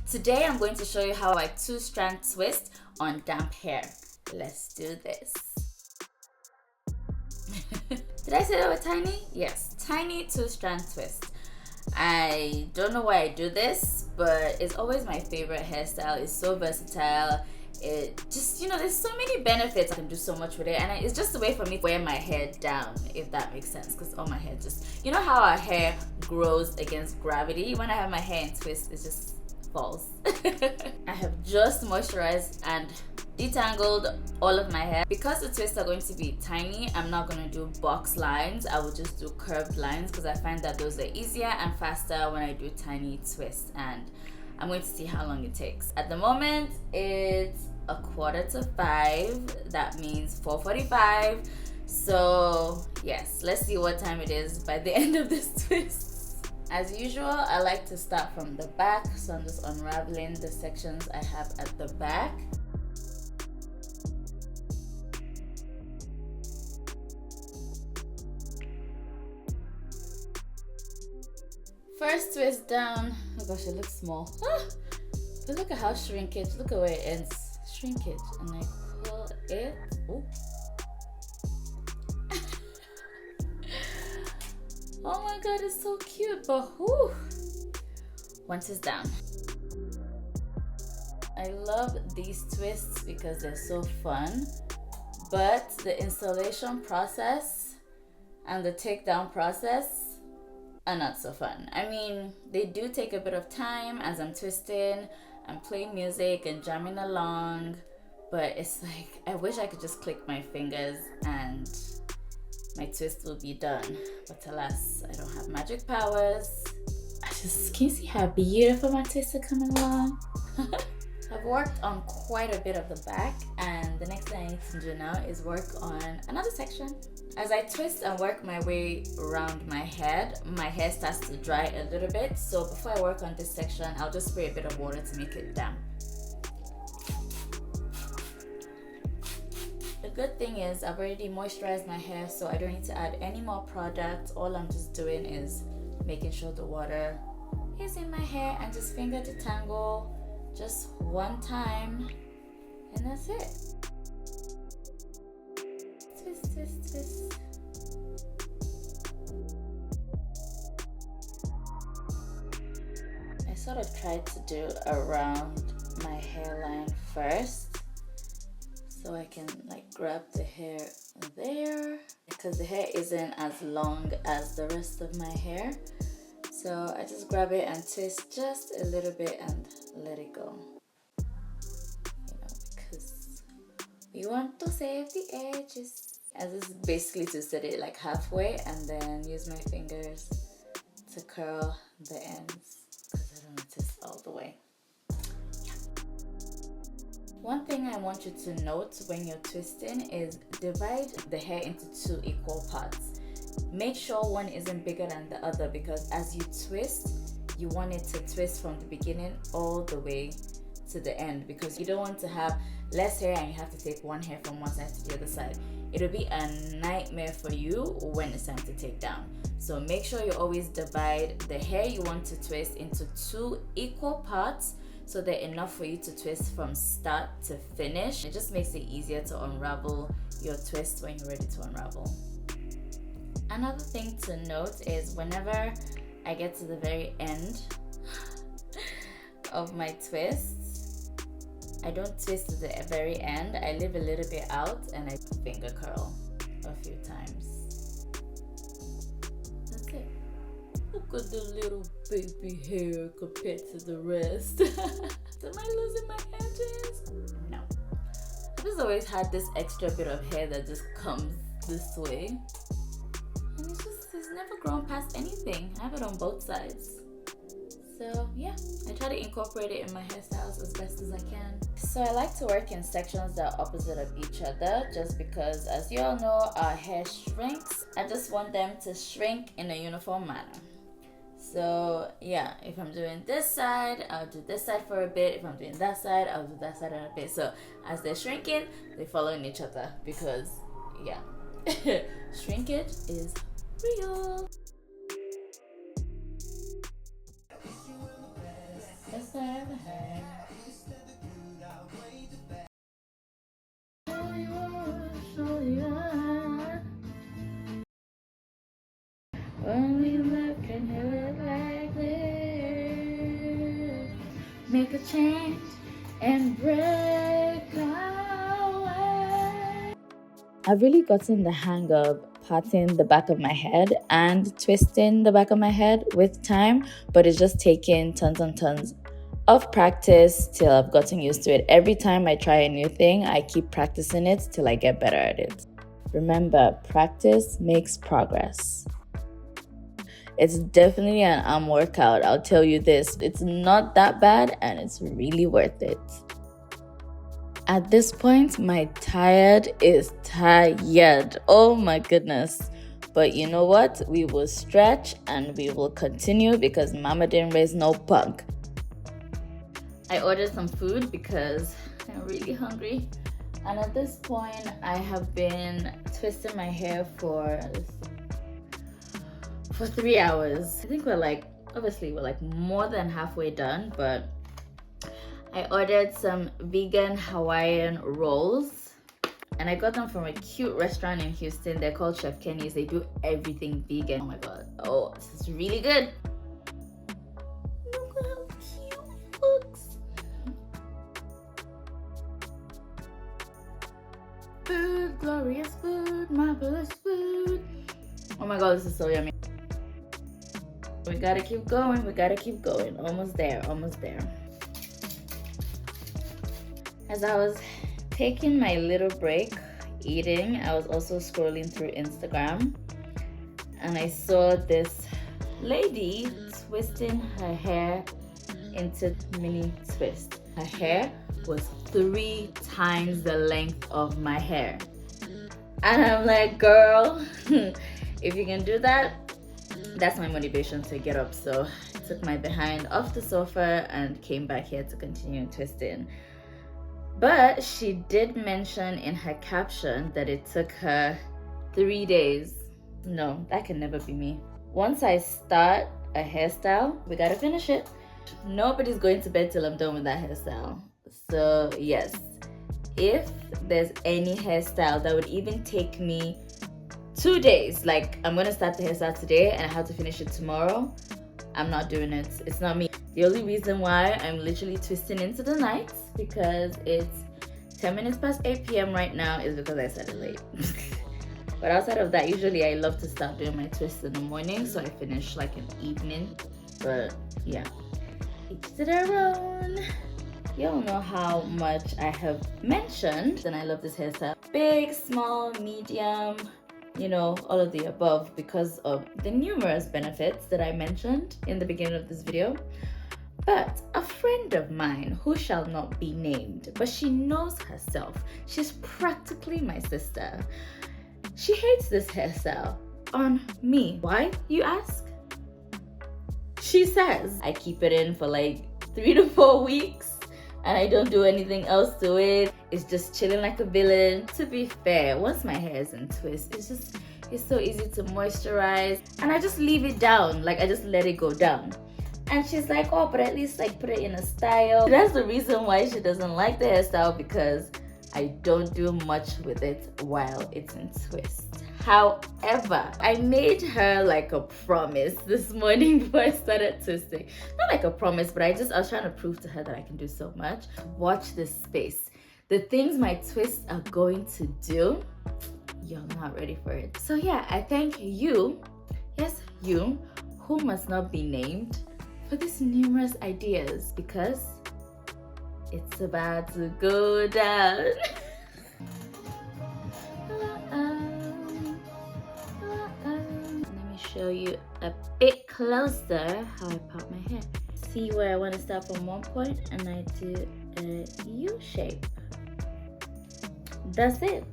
Today I'm going to show you how I two-strand twist on damp hair. Let's do this. Did I say that was tiny? Yes, tiny two-strand twist. I don't know why I do this, but it's always my favorite hairstyle. It's so versatile. It just, there's so many benefits. I can do so much with it, and it's just a way for me to wear my hair down, if that makes sense, because all my hair just, you know how our hair grows against gravity? When I have my hair in twist, it just falls. I have just moisturized and detangled all of my hair. Because the twists are going to be tiny, I'm not going to do box lines. I will just do curved lines because I find that those are easier and faster when I do tiny twists, and I'm going to see how long it takes. At the moment, it's 4:45. That means 4:45. So yes, let's see what time it is by the end of this twist. As usual, I like to start from the back, so I'm just unraveling the sections I have at the back. First twist down. Oh gosh, it looks small. But look at how shrinkage, look at where it ends. Shrinkage. And I pull it. Oh. Oh my god, it's so cute. But whew. Once it's down. I love these twists because they're so fun. But the installation process and the takedown process are not so fun. I mean, they do take a bit of time as I'm twisting and playing music and jamming along, but it's like I wish I could just click my fingers and my twist will be done. But alas, I don't have magic powers. Can you see how beautiful my twists are coming along? I've worked on quite a bit of the back, and the next thing I need to do now is work on another section. As I twist and work my way around my hair starts to dry a little bit. So before I work on this section, I'll just spray a bit of water to make it damp. The good thing is I've already moisturized my hair, so I don't need to add any more product. All I'm just doing is making sure the water is in my hair and just finger detangle just one time, and that's it. Twist, twist, twist. I sort of tried to do around my hairline first, so I can like grab the hair there, because the hair isn't as long as the rest of my hair. So I just grab it and twist just a little bit and let it go. Because we want to save the edges. I just basically twisted it like halfway and then use my fingers to curl the ends because I don't want to twist all the way. Yeah. One thing I want you to note when you're twisting is divide the hair into 2 equal parts. Make sure one isn't bigger than the other, because as you twist, you want it to twist from the beginning all the way to the end, because you don't want to have less hair and you have to take one hair from one side to the other side. It'll be a nightmare for you when it's time to take down. So make sure you always divide the hair you want to twist into 2 equal parts, so they're enough for you to twist from start to finish. It just makes it easier to unravel your twist when you're ready to unravel. Another thing to note is whenever I get to the very end of my twists, I don't twist to the very end. I leave a little bit out and I finger curl a few times. That's it. Look at the little baby hair compared to the rest. Am I losing my edges? No. I've just always had this extra bit of hair that just comes this way. And it's never grown past anything. I have it on both sides. So yeah, I try to incorporate it in my hairstyles as best as I can. So I like to work in sections that are opposite of each other, just because, as you all know, our hair shrinks. I just want them to shrink in a uniform manner. So yeah, if I'm doing this side, I'll do this side for a bit. If I'm doing that side, I'll do that side in a bit. So as they're shrinking, they're following each other, because yeah, shrinkage is real. That's ever had. Show you are, show you are. Only love can do it like this. Make a change and break away. I've really gotten the hang of parting the back of my head and twisting the back of my head with time, but it's just taken tons and tons of practice till I've gotten used to it. Every time I try a new thing, I keep practicing it till I get better at it. Remember, practice makes progress. It's definitely an arm workout, I'll tell you this. It's not that bad and it's really worth it. At this point, my tired is tired. Oh my goodness. But you know what? We will stretch and we will continue because mama didn't raise no punk. I ordered some food because I'm really hungry. And at this point, I have been twisting my hair for 3 hours. I think we're like more than halfway done, but I ordered some vegan Hawaiian rolls and I got them from a cute restaurant in Houston. They're called Chef Kenny's. They do everything vegan. Oh my god. Oh, this is really good. Look at how cute it looks. Food, glorious food, marvelous food. Oh my god, this is so yummy. We gotta keep going, we gotta keep going. Almost there, almost there. As I was taking my little break eating, I was also scrolling through Instagram and I saw this lady twisting her hair into mini twists. Her hair was 3 times the length of my hair. And I'm like, girl, if you can do that, that's my motivation to get up. So I took my behind off the sofa and came back here to continue twisting. But she did mention in her caption that it took her 3 days. No, that can never be me. Once I start a hairstyle, we gotta finish it. Nobody's going to bed till I'm done with that hairstyle. So yes, if there's any hairstyle that would even take me 2 days, like I'm gonna start the hairstyle today and I have to finish it tomorrow, I'm not doing it. It's not me. The only reason why I'm literally twisting into the night, because it's 10 minutes past 8 p.m. right now, is because I started late. But outside of that, usually I love to start doing my twists in the morning, so I finish like an evening. But yeah, each to their own. Y'all know how much I have mentioned and I love this hairstyle. Big, small, medium, you know, all of the above, because of the numerous benefits that I mentioned in the beginning of this video. But a friend of mine, who shall not be named, but she knows herself, she's practically my sister, she hates this hairstyle on me. Why, you ask? She says I keep it in for like 3 to 4 weeks and I don't do anything else to it. It's just chilling like a villain. To be fair, once my hair is in twist, it's so easy to moisturize and I just leave it down. Like I just let it go down. And she's like, oh, but at least like put it in a style. That's the reason why she doesn't like the hairstyle, because I don't do much with it while it's in twist. However, I made her like a promise this morning before I started twisting. Not like a promise, but I was trying to prove to her that I can do so much. Watch this space. The things my twists are going to do, you're not ready for it. So yeah, I thank you, yes, you, who must not be named, for these numerous ideas, because it's about to go down. Let me show you a bit closer how I part my hair. See where I want to start from one point and I do a U shape. That's it.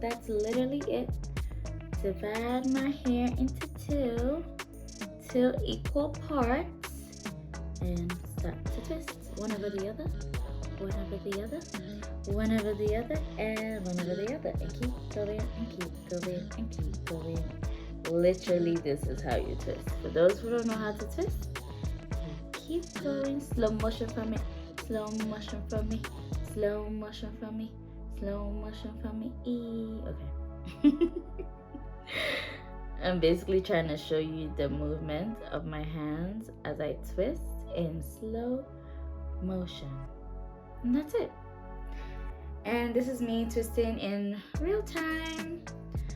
That's literally it. Divide my hair into two equal parts and start to twist one over the other, one over the other, one over the other, and one over the other, and keep going and keep going and keep going. Literally, this is how you twist. For those who don't know how to twist, you keep going. Slow motion for me. Slow motion for me. Slow motion for me. Slow motion for me. Okay. I'm basically trying to show you the movement of my hands as I twist in slow motion. And that's it. And this is me twisting in real time.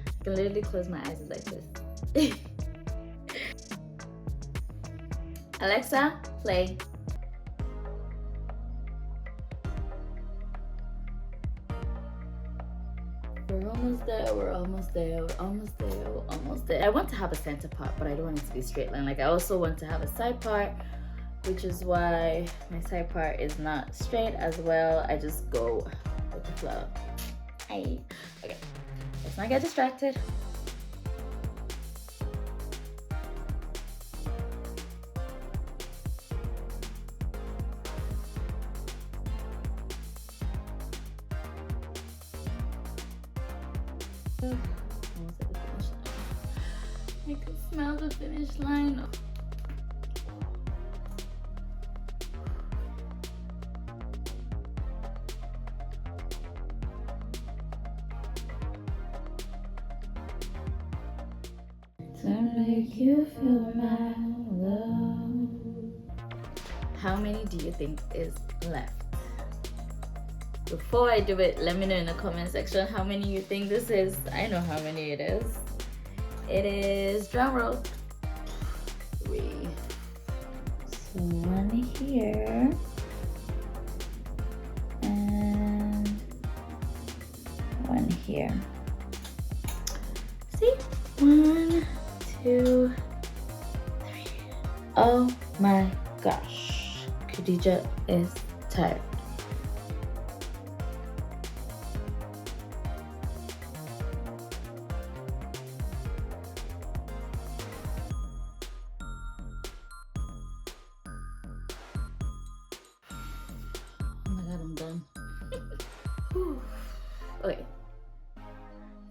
I can literally close my eyes as I twist. Alexa, play. We're almost there, we're almost there, we're almost there, we're almost there. I want to have a center part, but I don't want it to be straight line. Like I also want to have a side part, which is why my side part is not straight as well. I just go with the flow. Okay, let's not get distracted. Almost at the finish line. I can smell the finish line. To make you feel my love. How many do you think is left? Before I do it, let me know in the comment section how many you think this is. I know how many it is. It is, drum roll, 3. So 1 here. And 1 here. See? 1, 2, 3. Oh my gosh. Khadijah is tired. Okay,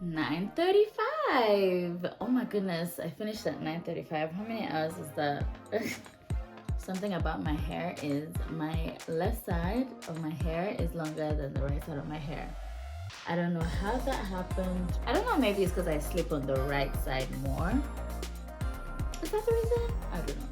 9:35. Oh my goodness, I finished at 9:35. How many hours is that? Something about my hair is my left side of my hair is longer than the right side of my hair. I don't know how that happened. I don't know, maybe it's because I sleep on the right side more. Is that the reason? I don't know.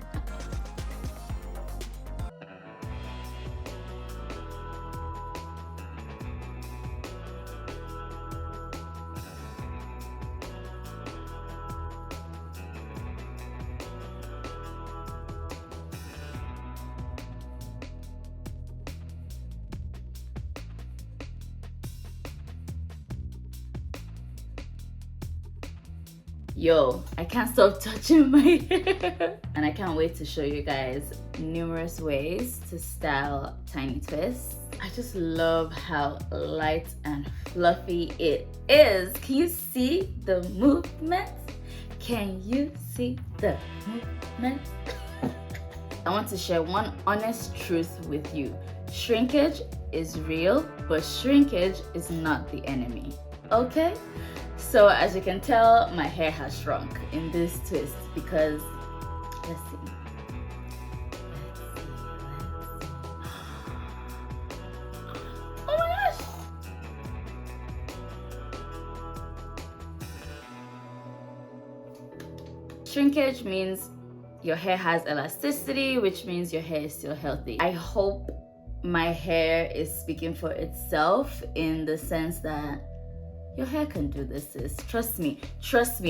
Yo, I can't stop touching my hair. And I can't wait to show you guys numerous ways to style tiny twists. I just love how light and fluffy it is. Can you see the movement? Can you see the movement? I want to share one honest truth with you. Shrinkage is real, but shrinkage is not the enemy. Okay? So as you can tell, my hair has shrunk in this twist because, let's see. Oh my gosh! Shrinkage means your hair has elasticity, which means your hair is still healthy. I hope my hair is speaking for itself in the sense that your hair can do this, sis. Trust me,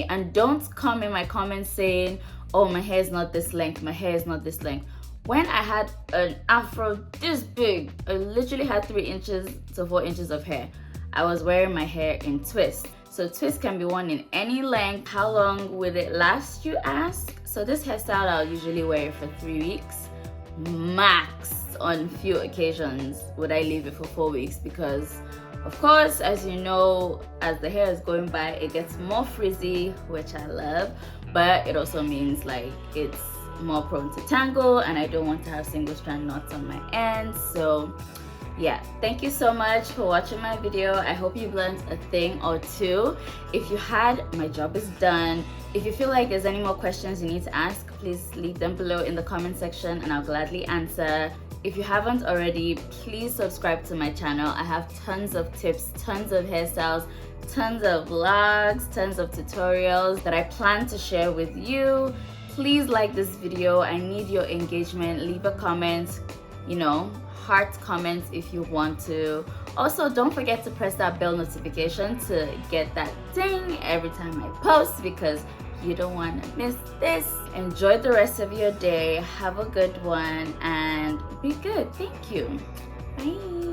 and don't come in my comments saying, oh, my hair is not this length, my hair is not this length. When I had an afro this big, I literally had 3 inches to 4 inches of hair. I was wearing my hair in twists. So twists can be worn in any length. How long will it last, you ask? So this hairstyle, I'll usually wear it for 3 weeks max. On few occasions would I leave it for 4 weeks because, of course, as you know, as the hair is going by, it gets more frizzy, which I love, but it also means like it's more prone to tangle, and I don't want to have single strand knots on my ends. So yeah, thank you so much for watching my video. I hope you've learned a thing or two. If you had, my job is done. If you feel like there's any more questions you need to ask, please leave them below in the comment section and I'll gladly answer. If you haven't already, please subscribe to my channel. I have tons of tips, tons of hairstyles, tons of vlogs, tons of tutorials that I plan to share with you. Please like this video. I need your engagement. Leave a comment, you know, heart comments if you want to. Also, don't forget to press that bell notification to get that ding every time I post, because you don't want to miss this. Enjoy the rest of your day. Have a good one and be good. Thank you. Bye.